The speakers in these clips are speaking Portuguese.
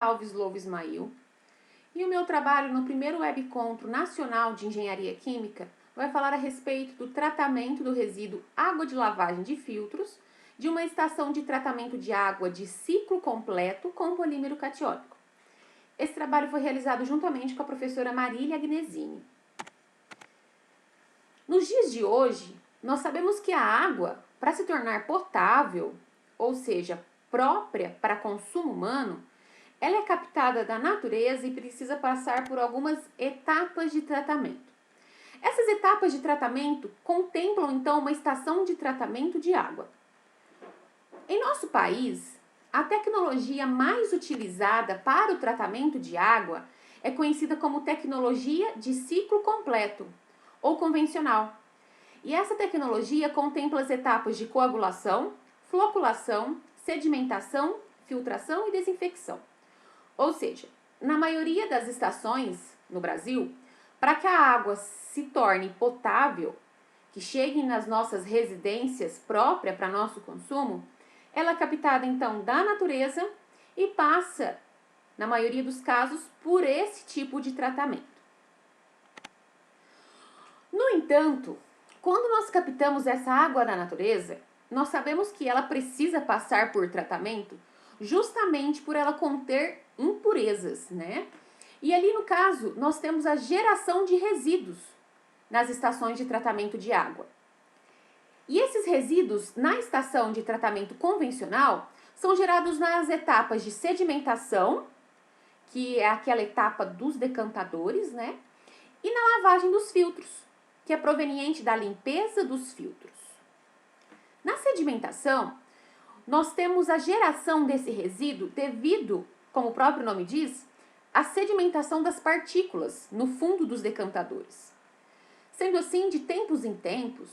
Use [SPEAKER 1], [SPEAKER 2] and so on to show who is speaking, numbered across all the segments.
[SPEAKER 1] Alves Louvo Ismail, e o meu trabalho no primeiro Webcontro Nacional de Engenharia Química vai falar a respeito do tratamento do resíduo água de lavagem de filtros de uma estação de tratamento de água de ciclo completo com polímero catiônico. Esse trabalho foi realizado juntamente com a professora Marília Agnesini. Nos dias de hoje, nós sabemos que a água, para se tornar potável, ou seja, própria para consumo humano, ela é captada da natureza e precisa passar por algumas etapas de tratamento. Essas etapas de tratamento contemplam, então, uma estação de tratamento de água. Em nosso país, a tecnologia mais utilizada para o tratamento de água é conhecida como tecnologia de ciclo completo, ou convencional. E essa tecnologia contempla as etapas de coagulação, floculação, sedimentação, filtração e desinfecção. Ou seja, na maioria das estações no Brasil, para que a água se torne potável, que chegue nas nossas residências própria para nosso consumo, ela é captada então da natureza e passa, na maioria dos casos, por esse tipo de tratamento. No entanto, quando nós captamos essa água da natureza, nós sabemos que ela precisa passar por tratamento justamente por ela conter impurezas, né? E ali no caso, nós temos a geração de resíduos nas estações de tratamento de água. E esses resíduos na estação de tratamento convencional são gerados nas etapas de sedimentação, que é aquela etapa dos decantadores, né? E na lavagem dos filtros, que é proveniente da limpeza dos filtros. Na sedimentação, nós temos a geração desse resíduo devido, como o próprio nome diz, à sedimentação das partículas no fundo dos decantadores. Sendo assim, de tempos em tempos,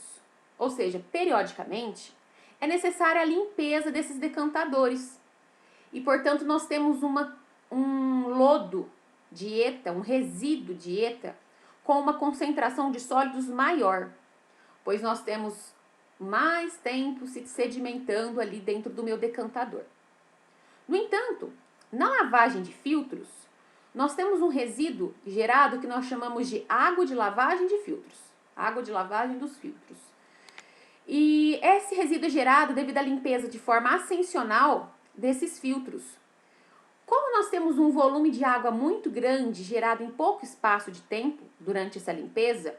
[SPEAKER 1] ou seja, periodicamente, é necessária a limpeza desses decantadores. E, portanto, nós temos um lodo de ETA, um resíduo de ETA, com uma concentração de sólidos maior, pois nós temos mais tempo se sedimentando ali dentro do meu decantador. No entanto, na lavagem de filtros, nós temos um resíduo gerado que nós chamamos de água de lavagem de filtros, água de lavagem dos filtros. E esse resíduo é gerado devido à limpeza de forma ascensional desses filtros. Como nós temos um volume de água muito grande gerado em pouco espaço de tempo durante essa limpeza,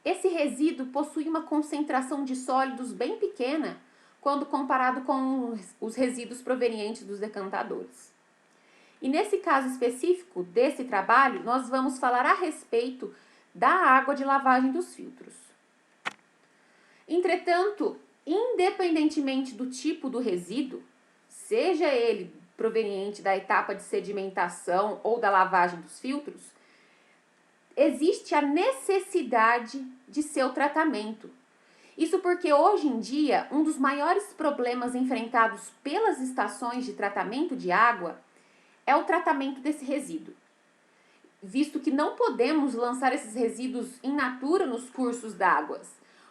[SPEAKER 1] esse resíduo possui uma concentração de sólidos bem pequena quando comparado com os resíduos provenientes dos decantadores. E nesse caso específico desse trabalho, nós vamos falar a respeito da água de lavagem dos filtros. Entretanto, independentemente do tipo do resíduo, seja ele proveniente da etapa de sedimentação ou da lavagem dos filtros, existe a necessidade de seu tratamento. Isso porque hoje em dia, um dos maiores problemas enfrentados pelas estações de tratamento de água é o tratamento desse resíduo. Visto que não podemos lançar esses resíduos in natura nos cursos d'água,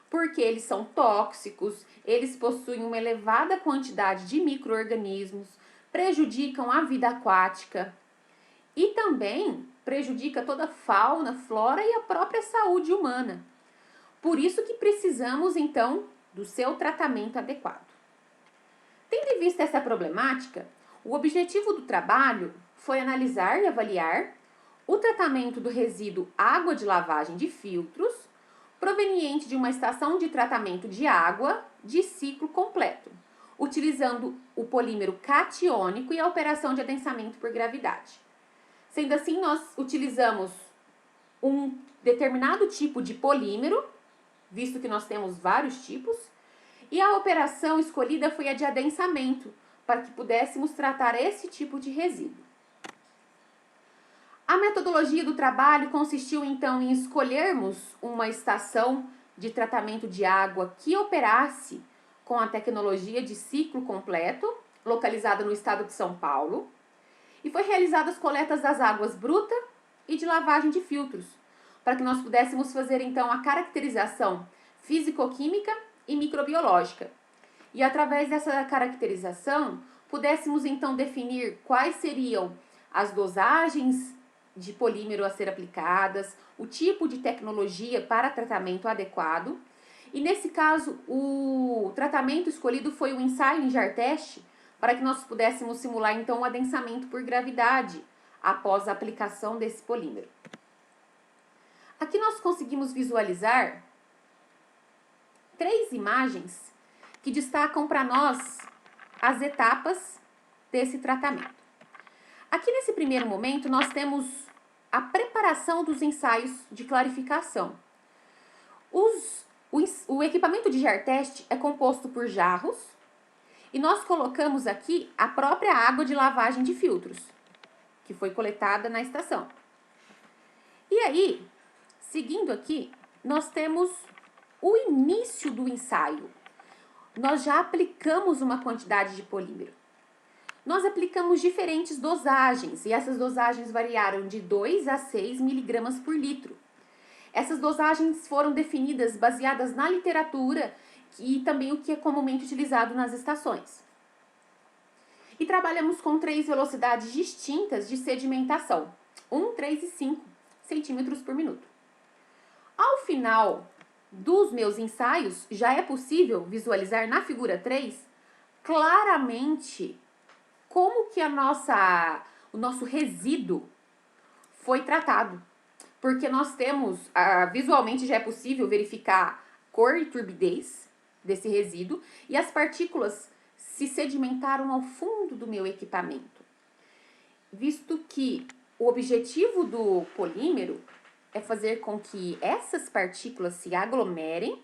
[SPEAKER 1] porque eles são tóxicos, eles possuem uma elevada quantidade de micro-organismos, prejudicam a vida aquática e também prejudica toda a fauna, flora e a própria saúde humana. Por isso que precisamos, então, do seu tratamento adequado. Tendo em vista essa problemática, o objetivo do trabalho foi analisar e avaliar o tratamento do resíduo água de lavagem de filtros proveniente de uma estação de tratamento de água de ciclo completo, utilizando o polímero catiônico e a operação de adensamento por gravidade. Sendo assim, nós utilizamos um determinado tipo de polímero, visto que nós temos vários tipos, e a operação escolhida foi a de adensamento, para que pudéssemos tratar esse tipo de resíduo. A metodologia do trabalho consistiu então em escolhermos uma estação de tratamento de água que operasse com a tecnologia de ciclo completo, localizada no estado de São Paulo, e foi realizadas coletas das águas bruta e de lavagem de filtros, para que nós pudéssemos fazer então a caracterização físico-química e microbiológica. E através dessa caracterização, pudéssemos então definir quais seriam as dosagens de polímero a ser aplicadas, o tipo de tecnologia para tratamento adequado. E nesse caso, o tratamento escolhido foi o ensaio em jar-teste, para que nós pudéssemos simular então o adensamento por gravidade após a aplicação desse polímero. Aqui nós conseguimos visualizar 3 imagens que destacam para nós as etapas desse tratamento. Aqui nesse primeiro momento nós temos a preparação dos ensaios de clarificação. O equipamento de jar-teste é composto por jarros e nós colocamos aqui a própria água de lavagem de filtros, que foi coletada na estação. E aí, seguindo aqui, nós temos o início do ensaio. Nós já aplicamos uma quantidade de polímero. Nós aplicamos diferentes dosagens, e essas dosagens variaram de 2 a 6 miligramas por litro. Essas dosagens foram definidas baseadas na literatura e também o que é comumente utilizado nas estações. E trabalhamos com 3 velocidades distintas de sedimentação, 1, 3 e 5 centímetros por minuto. Ao final dos meus ensaios, já é possível visualizar na figura 3 claramente como que o nosso resíduo foi tratado. Porque nós temos, visualmente já é possível verificar cor e turbidez desse resíduo e as partículas se sedimentaram ao fundo do meu equipamento. Visto que o objetivo do polímero é fazer com que essas partículas se aglomerem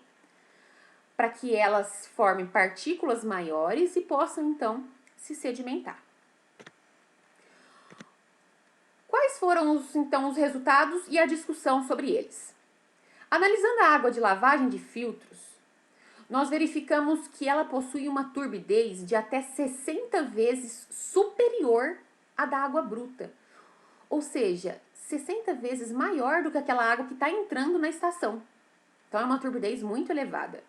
[SPEAKER 1] para que elas formem partículas maiores e possam então se sedimentar. Quais foram então os resultados e a discussão sobre eles? Analisando a água de lavagem de filtros, nós verificamos que ela possui uma turbidez de até 60 vezes superior à da água bruta. Ou seja, 60 vezes maior do que aquela água que está entrando na estação. Então, é uma turbidez muito elevada.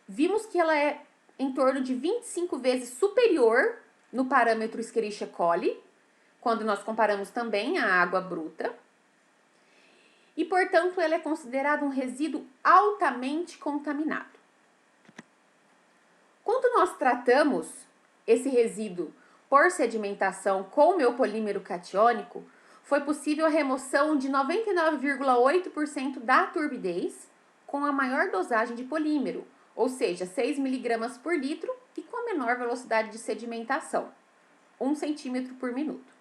[SPEAKER 1] Vimos que ela é em torno de 25 vezes superior no parâmetro Escherichia coli, quando nós comparamos também a água bruta. E, portanto, ela é considerada um resíduo altamente contaminado. Quando nós tratamos esse resíduo por sedimentação com o meu polímero catiônico, foi possível a remoção de 99,8% da turbidez com a maior dosagem de polímero, ou seja, 6 miligramas por litro e com a menor velocidade de sedimentação, 1 centímetro por minuto.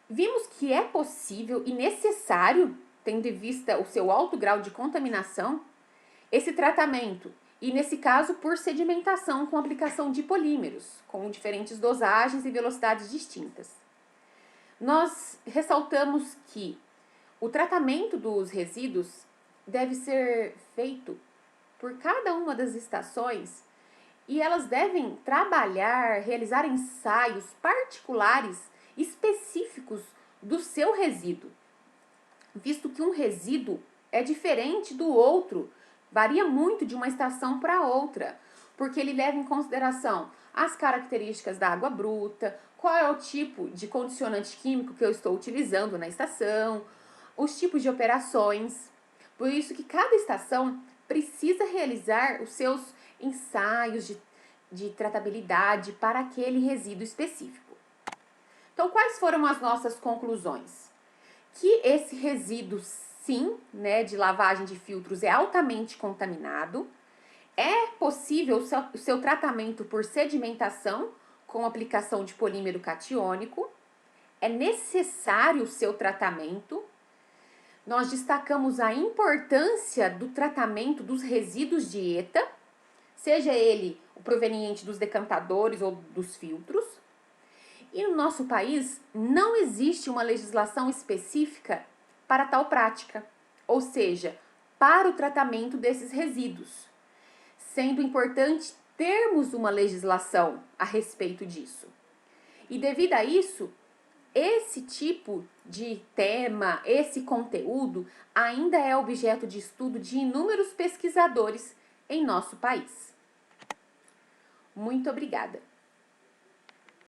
[SPEAKER 1] Vimos que é possível e necessário, tendo em vista o seu alto grau de contaminação, esse tratamento, e nesse caso por sedimentação com aplicação de polímeros, com diferentes dosagens e velocidades distintas. Nós ressaltamos que o tratamento dos resíduos deve ser feito por cada uma das estações e elas devem realizar ensaios particulares específicos do seu resíduo, visto que um resíduo é diferente do outro, varia muito de uma estação para outra, porque ele leva em consideração as características da água bruta, qual é o tipo de condicionante químico que eu estou utilizando na estação, os tipos de operações. Por isso que cada estação precisa realizar os seus ensaios de tratabilidade para aquele resíduo específico. Então, quais foram as nossas conclusões? Que esse resíduo, sim, de lavagem de filtros é altamente contaminado, é possível o seu tratamento por sedimentação com aplicação de polímero catiônico, é necessário o seu tratamento. Nós destacamos a importância do tratamento dos resíduos de ETA, seja ele o proveniente dos decantadores ou dos filtros. E no nosso país não existe uma legislação específica para tal prática, ou seja, para o tratamento desses resíduos, sendo importante termos uma legislação a respeito disso. E devido a isso, esse tipo de tema, esse conteúdo, ainda é objeto de estudo de inúmeros pesquisadores em nosso país. Muito obrigada!